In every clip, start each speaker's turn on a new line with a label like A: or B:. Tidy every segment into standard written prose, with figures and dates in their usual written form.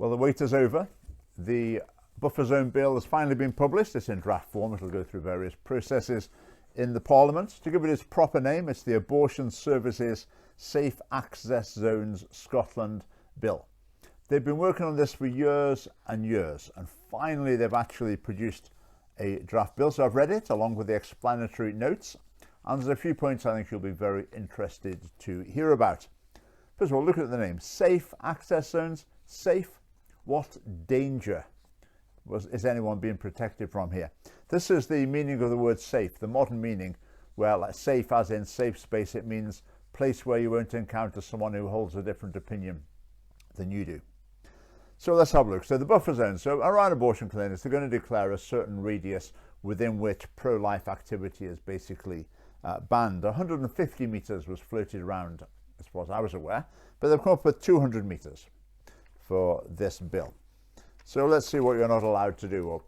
A: Well, the wait is over. The buffer zone bill has finally been published. It's in draft form. It'll go through various processes in the Parliament. To give it its proper name, it's the Abortion Services Safe Access Zones Scotland Bill. They've been working on this for years and years, and finally they've actually produced a draft bill. So I've read it along with the explanatory notes, and there's a few points I think you'll be very interested to hear about. First of all, look at the name. Safe access zones. Safe? What danger is anyone being protected from here? This is the meaning of the word safe, the modern meaning. Well, like safe as in safe space, it means place where you won't encounter someone who holds a different opinion than you do. So let's have a look. So the buffer zone. So around abortion clinics, they're going to declare a certain radius within which pro-life activity is basically banned. 150 metres was floated around, as far as I was aware, but they've come up with 200 metres for this bill. So let's see what you're not allowed to do, or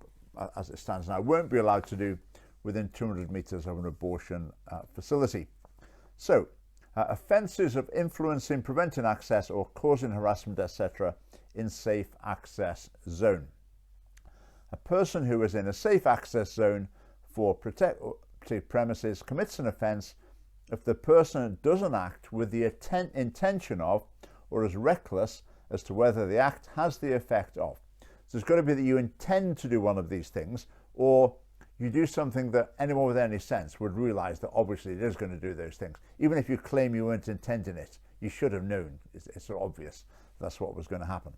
A: as it stands now, won't be allowed to do within 200 metres of an abortion facility. So offences of influencing, preventing access or causing harassment, etc. in safe access zone. A person who is in a safe access zone for protected premises commits an offence if the person doesn't act with the intention of or is reckless as to whether the act has the effect of. So it's got to be that you intend to do one of these things, or you do something that anyone with any sense would realise that obviously it is going to do those things. Even if you claim you weren't intending it, you should have known. It's so obvious that's what was going to happen.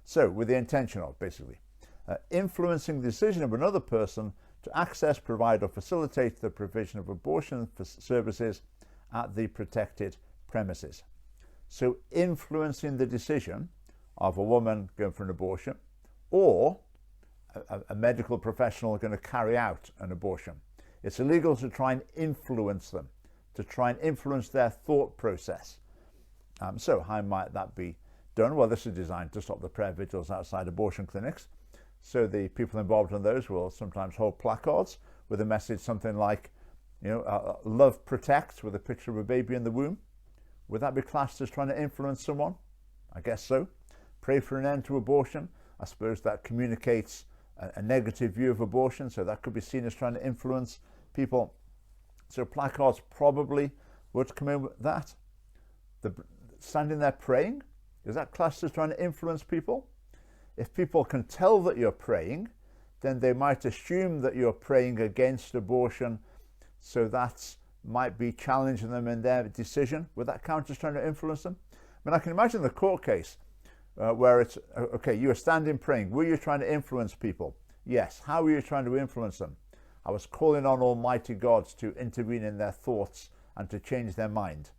A: So with the intention of, basically, influencing the decision of another person to access, provide or facilitate the provision of abortion services at the protected premises. So influencing the decision of a woman going for an abortion, or a medical professional going to carry out an abortion. It's illegal to try and influence them, to try and influence their thought process. So how might that be done? Well, this is designed to stop the prayer vigils outside abortion clinics. So the people involved in those will sometimes hold placards with a message something like, love protects, with a picture of a baby in the womb. Would that be classed as trying to influence someone? I guess so. Pray for an end to abortion. I suppose that communicates a negative view of abortion, so that could be seen as trying to influence people. So placards probably would come in with that. Standing there praying, is that classed as trying to influence people? If people can tell that you're praying, then they might assume that you're praying against abortion, so that might be challenging them in their decision. Would that count as trying to influence them? I mean, I can imagine the court case where it's, okay, you were standing praying. Were you trying to influence people? Yes. How were you trying to influence them? I was calling on Almighty God to intervene in their thoughts and to change their mind.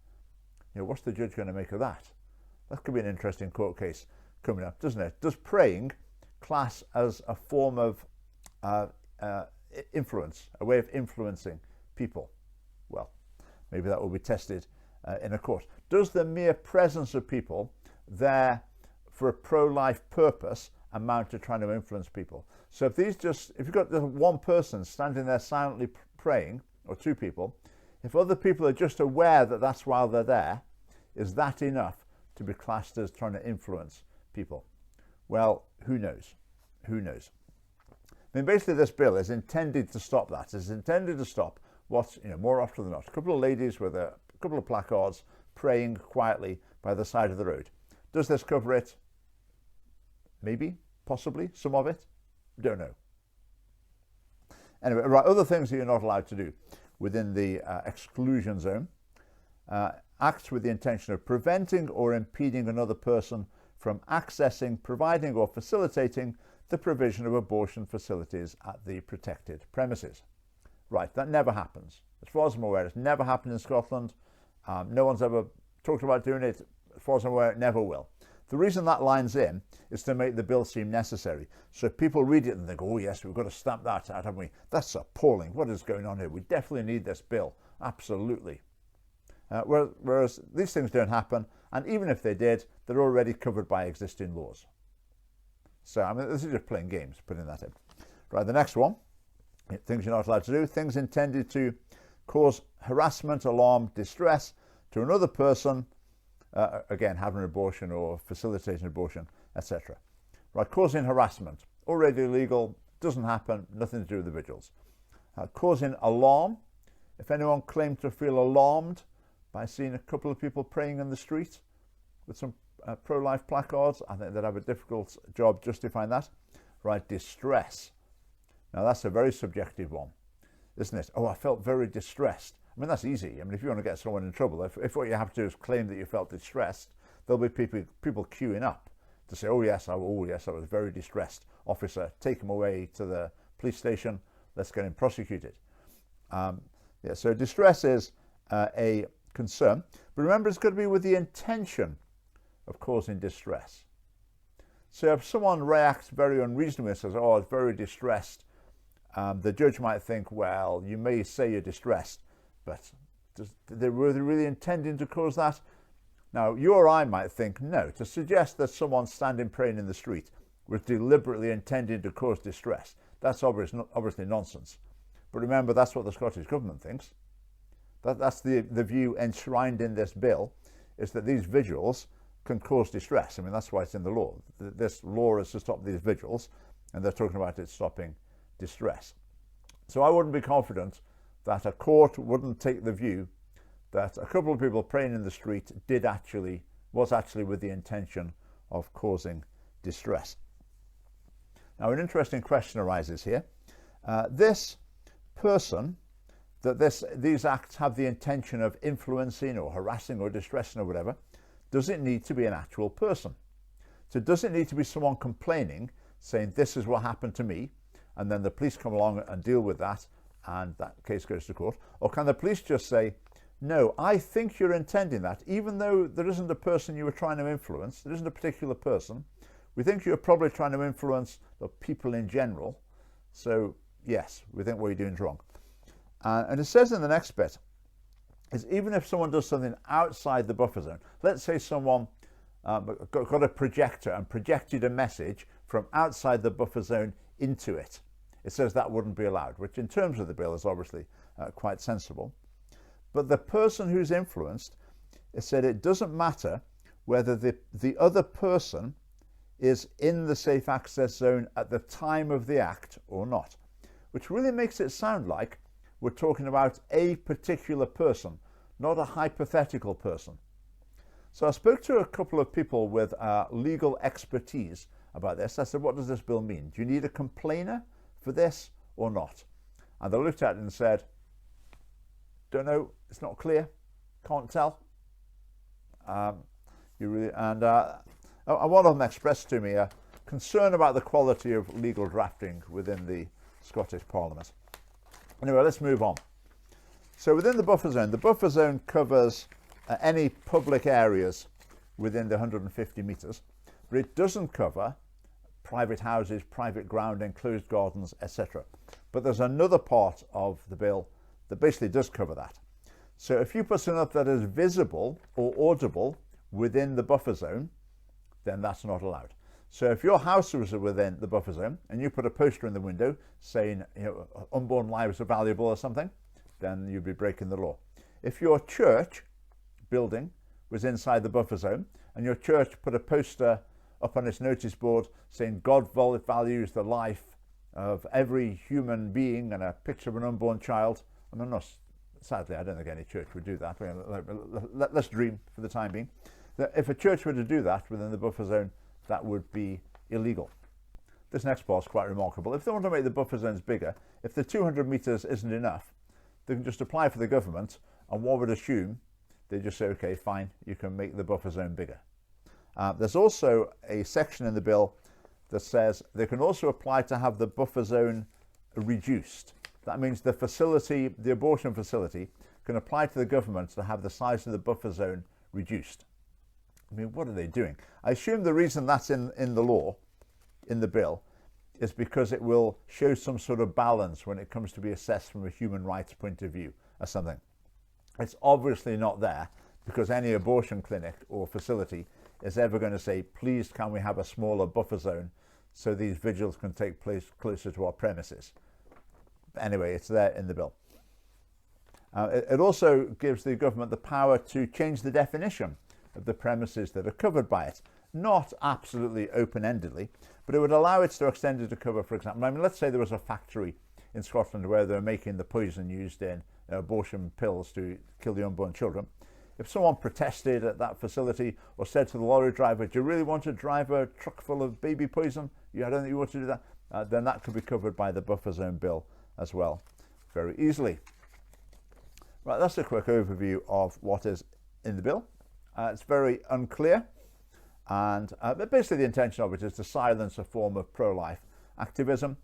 A: What's the judge going to make of that? That could be an interesting court case coming up, doesn't it? Does praying class as a form of influence, a way of influencing people? Well, maybe that will be tested in a court. Does the mere presence of people there for a pro-life purpose amount to trying to influence people? So if you've got one person standing there silently praying, or two people, if other people are just aware that that's why they're there, is that enough to be classed as trying to influence people? Well, who knows? Who knows? I mean, basically this bill is intended to stop that. It's intended to stop what, more often than not, a couple of ladies with a couple of placards praying quietly by the side of the road. Does this cover it? Maybe, possibly, some of it. Don't know. Anyway, right, other things that you're not allowed to do within the exclusion zone. Acts with the intention of preventing or impeding another person from accessing, providing or facilitating the provision of abortion facilities at the protected premises. Right, that never happens. As far as I'm aware, it's never happened in Scotland. No one's ever talked about doing it. As far as I'm aware, it never will. The reason that lines in is to make the bill seem necessary. So if people read it and they go, oh yes, we've got to stamp that out, haven't we? That's appalling. What is going on here? We definitely need this bill. Absolutely. Whereas these things don't happen, and even if they did, they're already covered by existing laws. So, I mean, this is just playing games, putting that in. Right, the next one, things you're not allowed to do, things intended to cause harassment, alarm, distress to another person, again, having an abortion or facilitating abortion, etc. Right, causing harassment, already illegal, doesn't happen, nothing to do with the vigils. Causing alarm, if anyone claimed to feel alarmed by seeing a couple of people praying in the street with some pro-life placards, I think they'd have a difficult job justifying that. Right, distress. Now that's a very subjective one, isn't it? Oh, I felt very distressed. I mean, that's easy. I mean, if you want to get someone in trouble, if what you have to do is claim that you felt distressed, there'll be people queuing up to say, oh yes, I was very distressed. Officer, take him away to the police station. Let's get him prosecuted. Yeah, so distress is a concern. But remember, it's got to be with the intention of causing distress. So if someone reacts very unreasonably and says, oh, I was very distressed, the judge might think, well, you may say you're distressed, but were they really intending to cause that? Now, you or I might think, no, to suggest that someone standing praying in the street was deliberately intending to cause distress, that's obviously nonsense. But remember, that's what the Scottish Government thinks. That's the view enshrined in this bill, is that these vigils can cause distress. I mean, that's why it's in the law. This law is to stop these vigils, and they're talking about it stopping distress. So I wouldn't be confident that a court wouldn't take the view that a couple of people praying in the street was actually with the intention of causing distress. Now, an interesting question arises here. This person, these acts have the intention of influencing or harassing or distressing or whatever, does it need to be an actual person? So does it need to be someone complaining, saying this is what happened to me, and then the police come along and deal with that, and that case goes to court? Or can the police just say, no, I think you're intending that, even though there isn't a person you were trying to influence, there isn't a particular person, we think you're probably trying to influence the people in general, so yes, we think what you're doing is wrong. And it says in the next bit, is even if someone does something outside the buffer zone, let's say someone got a projector and projected a message from outside the buffer zone into it, it says that wouldn't be allowed, which in terms of the bill is obviously quite sensible. But the person who's influenced, it said it doesn't matter whether the other person is in the safe access zone at the time of the act or not, which really makes it sound like we're talking about a particular person, not a hypothetical person. So I spoke to a couple of people with legal expertise about this. I said, what does this bill mean? Do you need a complainer for this or not? And they looked at it and said, don't know, it's not clear, can't tell. And one of them expressed to me a concern about the quality of legal drafting within the Scottish Parliament. Anyway, let's move on. So within the buffer zone covers any public areas within the 150 metres, but it doesn't cover private houses, private ground, enclosed gardens, etc. But there's another part of the bill that basically does cover that. So if you put something up that is visible or audible within the buffer zone, then that's not allowed. So if your house was within the buffer zone and you put a poster in the window saying, you know, unborn lives are valuable or something, then you'd be breaking the law. If your church building was inside the buffer zone and your church put a poster up on its notice board saying God values the life of every human being and a picture of an unborn child, I mean, sadly, I don't think any church would do that. Let's dream for the time being. If a church were to do that within the buffer zone, that would be illegal. This next part is quite remarkable. If they want to make the buffer zones bigger, if the 200 metres isn't enough, they can just apply for the government, and one would assume they just say, okay, fine, you can make the buffer zone bigger. There's also a section in the bill that says they can also apply to have the buffer zone reduced. That means the facility, the abortion facility, can apply to the government to have the size of the buffer zone reduced. I mean, what are they doing? I assume the reason that's in the law, in the bill, is because it will show some sort of balance when it comes to be assessed from a human rights point of view or something. It's obviously not there because any abortion clinic or facility is ever going to say, please can we have a smaller buffer zone so these vigils can take place closer to our premises. Anyway, it's there in the bill. It also gives the government the power to change the definition of the premises that are covered by it. not absolutely open-endedly, but it would allow it to extend it to cover, for example, I mean, let's say there was a factory in Scotland where they're making the poison used in abortion pills to kill the unborn children. If someone protested at that facility or said to the lorry driver, do you really want to drive a truck full of baby poison? I don't think you want to do that. Then that could be covered by the buffer zone bill as well, very easily. Right, that's a quick overview of what is in the bill. It's very unclear, and basically the intention of it is to silence a form of pro-life activism.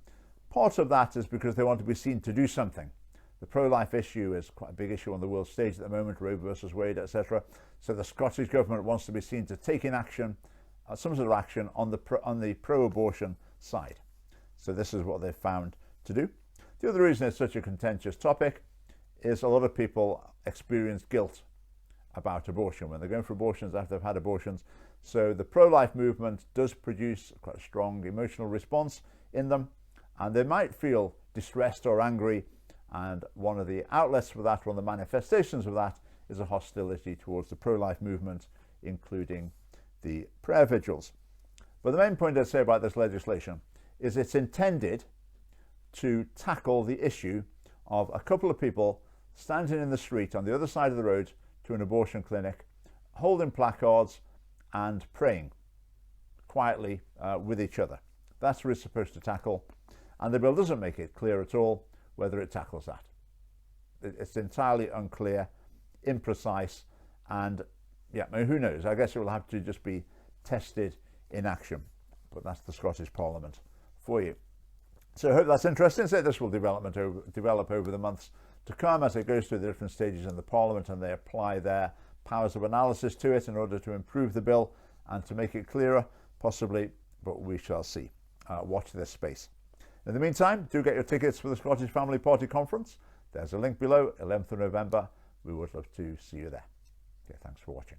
A: Part of that is because they want to be seen to do something. The pro-life issue is quite a big issue on the world stage at the moment, Roe versus Wade, etc. So the Scottish government wants to be seen to take in action, some sort of action on the pro-abortion side. So this is what they've found to do. The other reason it's such a contentious topic is a lot of people experience guilt about abortion when they're going for abortions after they've had abortions. So the pro-life movement does produce quite a strong emotional response in them, and they might feel distressed or angry. And one of the outlets for that, one of the manifestations of that, is a hostility towards the pro-life movement, including the prayer vigils. But the main point I'd say about this legislation is it's intended to tackle the issue of a couple of people standing in the street on the other side of the road to an abortion clinic, holding placards and praying quietly with each other. That's what it's supposed to tackle. And the bill doesn't make it clear at all whether it tackles that. It's entirely unclear, imprecise, and yeah, I mean, who knows? I guess it will have to just be tested in action. But that's the Scottish Parliament for you. So I hope that's interesting. So this will develop over the months to come as it goes through the different stages in the Parliament and they apply their powers of analysis to it in order to improve the bill and to make it clearer, possibly, but we shall see. Watch this space. In the meantime, do get your tickets for the Scottish Family Party Conference. There's a link below, 11th of November. We would love to see you there. Okay, thanks for watching.